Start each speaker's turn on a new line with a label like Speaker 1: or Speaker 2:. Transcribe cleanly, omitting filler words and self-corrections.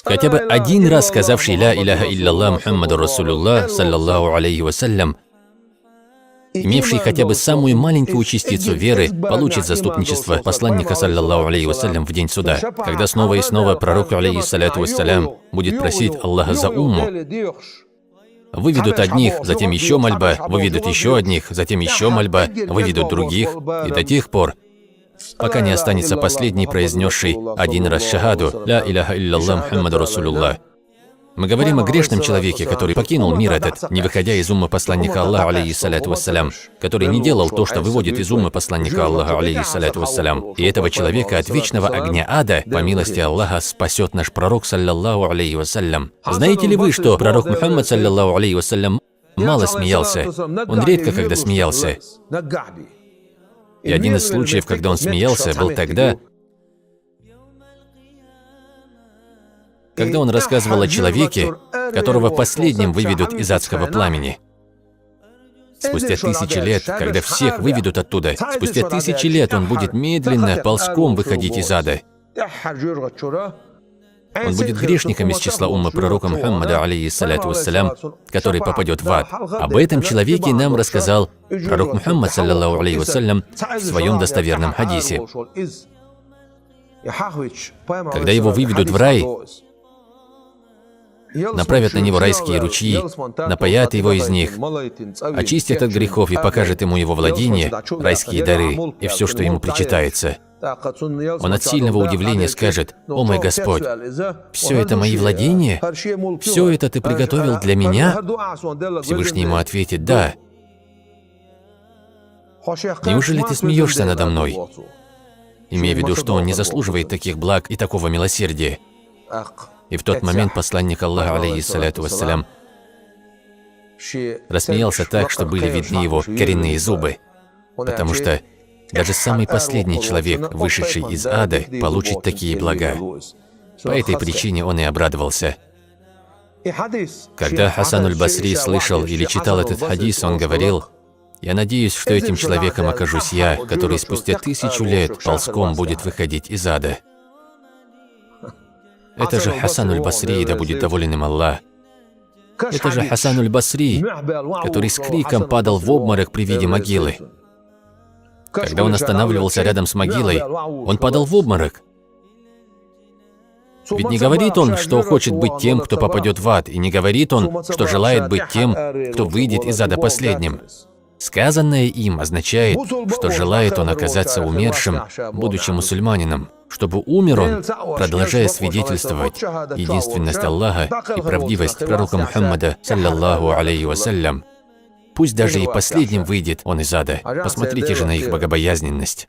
Speaker 1: Хотя бы один раз сказавший «Ля иляха илляллах Мухаммаду Расулуллах, саллаллаху алейхи вассалям», имевший хотя бы самую маленькую частицу веры, получит заступничество посланника, саллаллаху алейхи вассалям, в день суда, когда снова и снова пророк, алейхиссаляту вассалям, будет просить Аллаха за умму. Выведут одних, затем еще мольба, выведут еще одних, затем еще мольба, выведут других, и до тех пор, пока не останется последний, произнесший один раз шахаду «Ля иляха илляллах Мухаммаду Расулуллах». Мы говорим о грешном человеке, который покинул мир этот, не выходя из уммы посланника Аллаха, алейхиссаляту вассалям, который не делал то, что выводит из уммы посланника Аллаха, алейхиссаляту вассалям. И этого человека от вечного огня ада, по милости Аллаха, спасет наш пророк, саллаллаху алейхи вассалям. Знаете ли вы, что пророк Мухаммад, саллаллаху алейхи вассалям, мало смеялся? Он редко когда смеялся. И один из случаев, когда он смеялся, был тогда, когда он рассказывал о человеке, которого последним выведут из адского пламени. Спустя 1000 лет, когда всех выведут оттуда, спустя 1000 лет он будет медленно, ползком выходить из ада. Он будет грешником из числа уммы пророка Мухаммада, алейхиссаляту вассалям, который попадет в ад. Об этом человеке нам рассказал пророк Мухаммад, саллаллаху алейхи вассалям, в своем достоверном хадисе. Когда его выведут в рай, направят на него райские ручьи, напоят его из них, очистят от грехов и покажут ему его владение, райские дары и все, что ему причитается. Он от сильного удивления скажет: «О мой Господь, все это мои владения? Все это ты приготовил для меня?» Всевышний ему ответит: «Да». «Неужели ты смеешься надо мной?» Имея в виду, что он не заслуживает таких благ и такого милосердия. И в тот момент посланник Аллаха, алейхиссаляту вассалям, рассмеялся так, что были видны его коренные зубы, потому что даже самый последний человек, вышедший из ада, получит такие блага. По этой причине он и обрадовался. Когда Хасан аль-Басри слышал или читал этот хадис, он говорил: «Я надеюсь, что этим человеком окажусь я, который спустя 1000 лет ползком будет выходить из ада». Это же Хасан аль-Басри, да будет доволен им Аллах. Это же Хасан аль-Басри, который с криком падал в обморок при виде могилы. Когда он останавливался рядом с могилой, он падал в обморок. Ведь не говорит он, что хочет быть тем, кто попадет в ад, и не говорит он, что желает быть тем, кто выйдет из ада последним. Сказанное им означает, что желает он оказаться умершим, будучи мусульманином, чтобы умер он, продолжая свидетельствовать единственность Аллаха и правдивость пророка Мухаммада, саллаллаху алейхи вассалям. Пусть даже и последним выйдет он из ада. Посмотрите же на их богобоязненность.